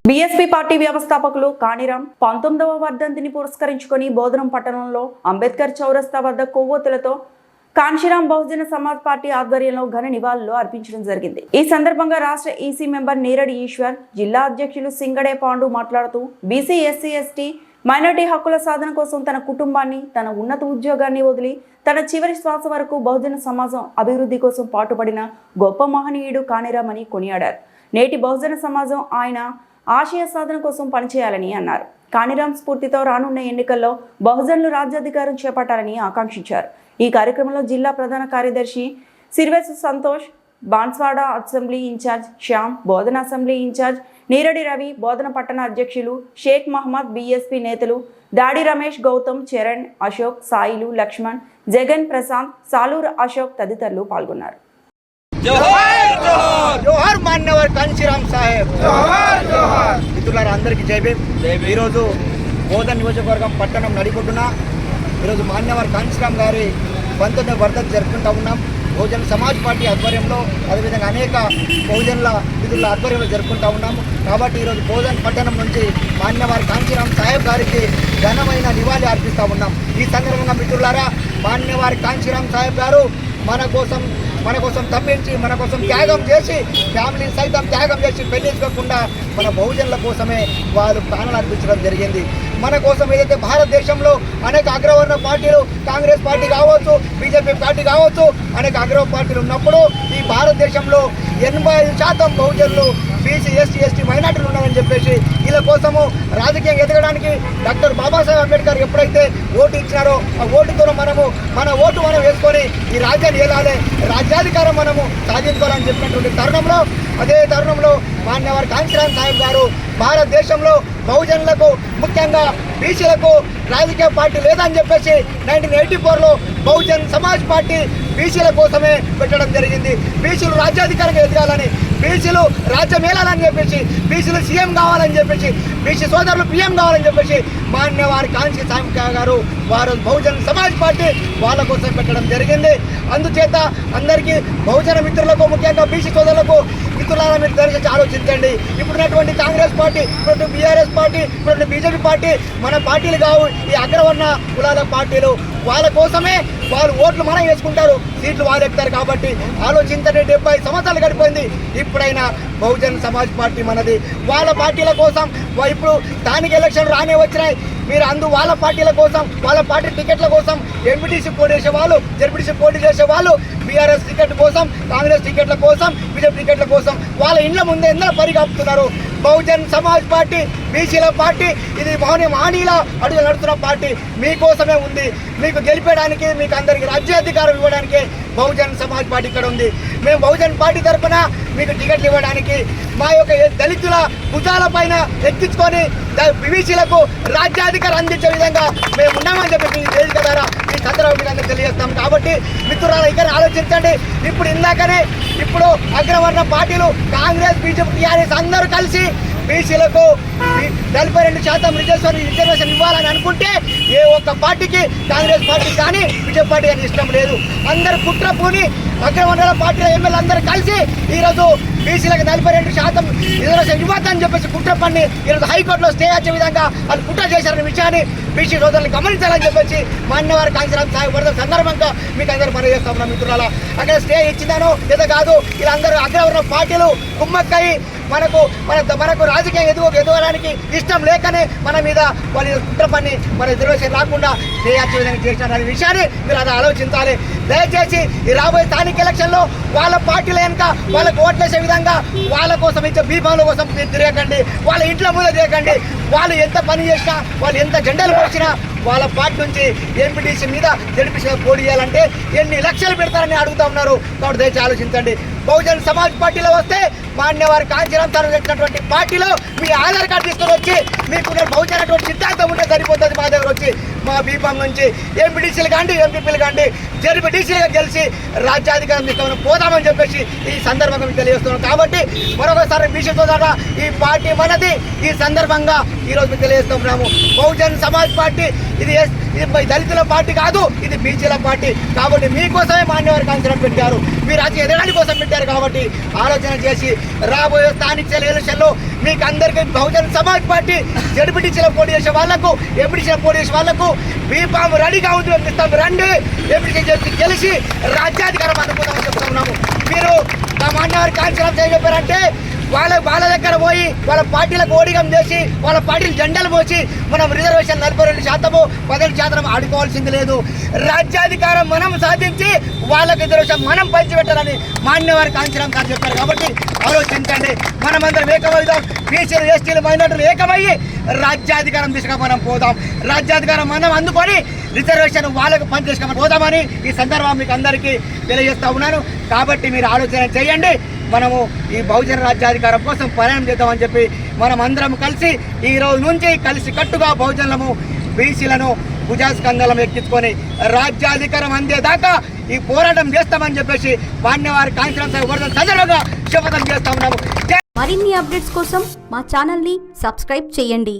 BSP party వ్యవస్థాపకులు కానిరాం 19వ వర్ధంతిని పురస్కరించుకొని బోధనం పట్టణంలో అంబేద్కర్ చౌరస్తా వద్ద కొవ్వొత్తులతో కాంశీరాం బహుజన సమాజ్ పార్టీ ఆధ్వర్యంలో ఘన నివాళులు అర్పించడం జరిగింది. ఈ సందర్భంగా రాష్ట్ర ఈసీ మెంబర్ నీరడి ఈశ్వర్, జిల్లా అధ్యక్షులు సింగడే పాండు మాట్లాడుతూ బీసీ, ఎస్సీ, ఎస్టీ, మైనార్టీ హక్కుల సాధన కోసం తన కుటుంబాన్ని, తన ఉన్నత ఉద్యోగాన్ని వదిలి తన చివరి శ్వాస వరకు బహుజన సమాజం అభివృద్ధి కోసం పాటుపడిన గొప్ప మహనీయుడు కానిరాం అని కొనియాడారు. నేటి బహుజన సమాజం ఆయన ఆశయ సాధన కోసం పనిచేయాలని అన్నారు. కానిరాం స్ఫూర్తితో రానున్న ఎన్నికల్లో బహుజనులు రాజ్యాధికారం చేపట్టాలని ఆకాంక్షించారు. ఈ కార్యక్రమంలో జిల్లా ప్రధాన కార్యదర్శి సిర్వేసు సంతోష్, బాన్స్వాడ అసెంబ్లీ ఇన్ఛార్జ్ శ్యామ్, బోధన అసెంబ్లీ ఇన్ఛార్జ్ నీరడి రవి, బోధన పట్టణ అధ్యక్షులు షేక్ మహమ్మద్, బీఎస్పీ నేతలు దాడి రమేష్, గౌతమ్, చరణ్, అశోక్, సాయిలు, లక్ష్మణ్, జగన్, ప్రశాంత్, సాలూర్ అశోక్ తదితరులు పాల్గొన్నారు. జోహార్ మాన్యవర్ కాంశీరాం సాహెబ్. మిత్రులారా, అందరికీ జై భీమ్. ఈరోజు బోధన నియోజకవర్గం పట్టణం నడిపొడ్డున ఈరోజు మాన్యవర్ కాంశీరాం గారి 19వ వర్ధంతి జరుపుకుంటూ ఉన్నాం. బహుజన సమాజ్ పార్టీ ఆధ్వర్యంలో, అదేవిధంగా అనేక బహుజనుల విధుల ఆధ్వర్యంలో జరుపుకుంటూ ఉన్నాము. కాబట్టి ఈరోజు బోధన పట్టణం నుంచి మాన్యవర్ కాంశీరాం సాహెబ్ గారికి ఘనమైన నివాళి అర్పిస్తూ ఉన్నాం. ఈ సందర్భంగా మిత్రులారా, మాన్యవర్ కాంశీరాం సాహెబ్ గారు మన కోసం తప్పించి, మన కోసం త్యాగం చేసి, ఫ్యామిలీ సైతం త్యాగం చేసి పెళ్లించుకోకుండా మన బహుజనుల కోసమే వాళ్ళు ప్రాణాలు అర్పించడం జరిగింది. మన కోసం ఏదైతే భారతదేశంలో అనేక అగ్రవర్ణ పార్టీలు, కాంగ్రెస్ పార్టీ కావచ్చు, బీజేపీ పార్టీ కావచ్చు, అనేక అగ్రవ పార్టీలు ఉన్నప్పుడు ఈ భారతదేశంలో 85% బహుజనులు, బీసీ, ఎస్టీ, మైనార్టీలు ఉన్నారని చెప్పేసి వీళ్ళ కోసము రాజకీయంగా ఎదగడానికి డాక్టర్ బాబాసాహెబ్ అంబేద్కర్ ఎప్పుడైతే ఓటు ఇచ్చినారో ఆ ఓటుతో మన ఓటు వేసుకొని ఈ రాజ్యాన్ని ఏలాలి, రాజ్యాధికారం మనము సాధించుకోవాలని చెప్పినటువంటి తరుణంలో, అదే తరుణంలో మాన్యవర్ కాంశీరాం సాహెబ్ గారు భారతదేశంలో బహుజనులకు, ముఖ్యంగా బీసీలకు రాజకీయ పార్టీ లేదని చెప్పేసి 1984లో బహుజన్ సమాజ్ పార్టీ బీసీల కోసమే పెట్టడం జరిగింది. బీసీలు రాజ్యాధికారంగా ఎదగాలని, బీసీలు రాజ్యం ఏలాలని చెప్పేసి, బీసీలు సీఎం కావాలని చెప్పేసి, బీసీ సోదరులు పీఎం కావాలని చెప్పేసి మాన్యవర్ కాంశీరాం గారు వారు బహుజన్ సమాజ్ పార్టీ వాళ్ళ కోసం పెట్టడం జరిగింది. అందుచేత అందరికీ బహుజన మిత్రులకు, ముఖ్యంగా బీసీ సోదరులకు, మిత్రులారా మీరు దయచేసి ఆలోచించండి. ఇప్పుడున్నటువంటి కాంగ్రెస్ పార్టీ, ఇప్పుడు బీఆర్ఎస్ పార్టీ, ఇప్పుడు బీజేపీ పార్టీ మన పార్టీలు కావు. ఈ అగ్రవర్ణ కులాల పార్టీలు వాళ్ళ కోసమే వాళ్ళు ఓట్లు మనం వేసుకుంటారు, సీట్లు వాళ్ళు ఎక్కుతారు. కాబట్టి ఆలోచించండి. 70 సంవత్సరాలు గడిపోయింది. ఇప్పుడైనా బహుజన్ సమాజ్ పార్టీ మనది. వాళ్ళ పార్టీల కోసం ఇప్పుడు స్థానిక ఎలక్షన్లు రానే వచ్చినాయి. మీరు వాళ్ళ పార్టీల కోసం, వాళ్ళ పార్టీ టికెట్ల కోసం ఎంపీటీసీ పోటీ చేసే వాళ్ళు, జెడ్పీటీసీ పోటీ చేసే వాళ్ళు, బీఆర్ఎస్ టికెట్ కోసం, కాంగ్రెస్ టికెట్ల కోసం, బీజేపీ టికెట్ల కోసం వాళ్ళ ఇండ్ల ముందే ఎందులో పరిగాపుతున్నారు. బహుజన్ సమాజ్ పార్టీ బీసీల పార్టీ, ఇది మహనీయుల అడుగులు నడుస్తున్న పార్టీ మీకోసమే ఉంది. మీకు గెలిపేయడానికి, మీకు అందరికీ రాజ్యాధికారం ఇవ్వడానికి బహుజన్ సమాజ్ పార్టీ ఇక్కడ ఉంది. మేము బహుజన్ పార్టీ తరఫున మీకు టికెట్లు ఇవ్వడానికి, మా యొక్క దళితుల భుజాల పైన ఎక్కించుకొని బీసీలకు రాజ్యాధికారం అందించే విధంగా మేము ఉన్నామని చెప్పి ఈ వేదిక ద్వారా ఈ సందర్భంగా మీకు అందరూ తెలియజేస్తాం. కాబట్టి మిత్రులారా, ఇక్కడ ఆలోచించండి. ఇప్పుడు అగ్రవర్ణ పార్టీలు కాంగ్రెస్, బీజేపీ, టీఆర్ఎస్ అందరూ కలిసి బీసీలకు 42% రిజర్వేషన్ ఇవ్వాలని అనుకుంటే ఏ ఒక్క పార్టీకి, కాంగ్రెస్ పార్టీ కానీ బీజేపీ పార్టీ కానీ ఇష్టం లేదు. అందరూ కుట్ర పూని అగ్రవర్ణాల పార్టీల ఎమ్మెల్యే అందరూ కలిసి ఈరోజు బీసీలకు 42% రిజర్వేషన్ ఇవ్వద్దని చెప్పేసి కుట్ర పన్ని ఈరోజు హైకోర్టులో స్టే వచ్చే విధంగా వాళ్ళు కుట్ర చేశారనే విషయాన్ని బీసీ సోదరులు గమనించాలని చెప్పేసి మాన్యవర్ కాంశీరాం సాహెబ్ వర్ధంతి సందర్భంగా మీకు అందరూ మనం చేస్తా ఉన్నాం. మిత్రులారా, అక్కడ స్టే ఇచ్చిందానో ఏదో కాదు, వీళ్ళందరూ అగ్రవర్ణ పార్టీలు కుమ్మక్కయి మనకు రాజకీయం ఎదగడానికి ఇష్టం లేకనే మన మీద వాళ్ళు కుట్ర పని మన రిజర్వేషన్ రాకుండా చేయొచ్చే విధంగా చేసిన విషయాన్ని మీరు అది ఆలోచించాలి. దయచేసి ఈ రాబోయే స్థానిక ఎలక్షన్లో వాళ్ళ పార్టీల వెనుక వాళ్ళకు ఓట్లేసే విధంగా వాళ్ళ కోసం ఇచ్చే బీఫామ్ల కోసం తిరగకండి, వాళ్ళ ఇంట్లో ముందు తిరగకండి. వాళ్ళు ఎంత పని చేసినా, వాళ్ళు ఎంత జెండాలు పోసినా వాళ్ళ పార్టీ నుంచి ఎంపీటీసీ మీద జడ్పీసీ మీద పోటీ చేయాలంటే ఎన్ని లక్షలు పెడతారని అడుగుతా ఉన్నారు. కాబట్టి దయచేసి ఆలోచించండి. బహుజన్ సమాజ్ పార్టీలో వస్తే మాన్యవర్ కాంశీరాం సార్ తెచ్చినటువంటి పార్టీలో మీ ఆధార్ కార్డు తీసుకొని వచ్చి మీకు బహుజన సిద్ధాంతం ఉంటే సరిపోతుంది. మా దగ్గర వచ్చి మా బీఫామ్ నుంచి ఎంపీటీసీలు కానీ, ఎంపీపీలు కానీ, జడ్పీటీసీలుగా గెలిచి రాజ్యాధికారం తీసుకొని పోదామని చెప్పేసి ఈ సందర్భంగా మీకు తెలియజేస్తున్నాం. కాబట్టి మరొకసారి బీసీతో ద్వారా ఈ పార్టీ మనది. ఈ సందర్భంగా ఈరోజు మీకు తెలియజేస్తున్నాము. బహుజన్ సమాజ్ పార్టీ ఇది దళితుల పార్టీ కాదు, ఇది బీసీల పార్టీ. కాబట్టి మీకోసమే మాన్యవర్ కాంశీరాం పెట్టారు, మీ రాజకీయ ఎదగడానికి కోసం పెట్టారు. కాబట్టి ఆలోచన చేసి రాబోయే స్థానిక ఎలక్షన్లో మీకు అందరికీ బహుజన్ సమాజ్ పార్టీ జడ్పీటీసీలో పోటీ చేసే వాళ్ళకు ఎంపీటీసీలో పోటీ చేసే వాళ్ళకు బీఫామ్ రెడీగా ఉంది ఇస్తాం, రండి ఎంపీటీసీ గెలిచి రాజ్యాధికారం అందుకుందామని చెప్తున్నాము. మీరు మా మాన్యవారి కాంచీరామ్ సాహెబ్ చెప్పారంటే వాళ్ళ దగ్గర పోయి వాళ్ళ పార్టీలకు ఓడిగం చేసి వాళ్ళ పార్టీలు జెండాలు పోసి మనం రిజర్వేషన్ 42%, 17% ఆడుకోవాల్సింది లేదు. రాజ్యాధికారం మనం సాధించి వాళ్ళకి రిజర్వేషన్ మనం పంచిపెట్టాలని మాన్యవారి కాంచీరామ్ గారు చెప్పారు. కాబట్టి ఆలోచించండి, మనమందరం ఏకమవుదాం, బీసీలు ఎస్టీలు మైనార్టీలు ఏకమయ్యి రాజ్యాధికారం దిశగా మనం పోదాం. రాజ్యాధికారం మనం అందుకొని రిజర్వేషన్ వాళ్ళకు పనిచేసుకొని పోదామని ఈ సందర్భం మీకు అందరికీ తెలియజేస్తా ఉన్నాను. కాబట్టి మీరు ఆలోచన చేయండి, మనము ఈ బహుజన రాజ్యాధికారం కోసం ప్రయాణం చేద్దామని చెప్పి మనం అందరం కలిసి ఈ రోజు నుంచి కలిసి కట్టుగా బహుజనులము బీసీలను భుజస్కంధాలం ఎక్కించుకొని రాజ్యాధికారం అందేదాకా ఈ పోరాటం చేస్తామని చెప్పేసి మాన్యవారి కాంచీరామ్ సాహెబ్ సందర్భంగా శపథం చేస్తా ఉన్నాము. మరిన్ని అప్డేట్స్ కోసం మా ఛానల్ని సబ్స్క్రైబ్ చేయండి.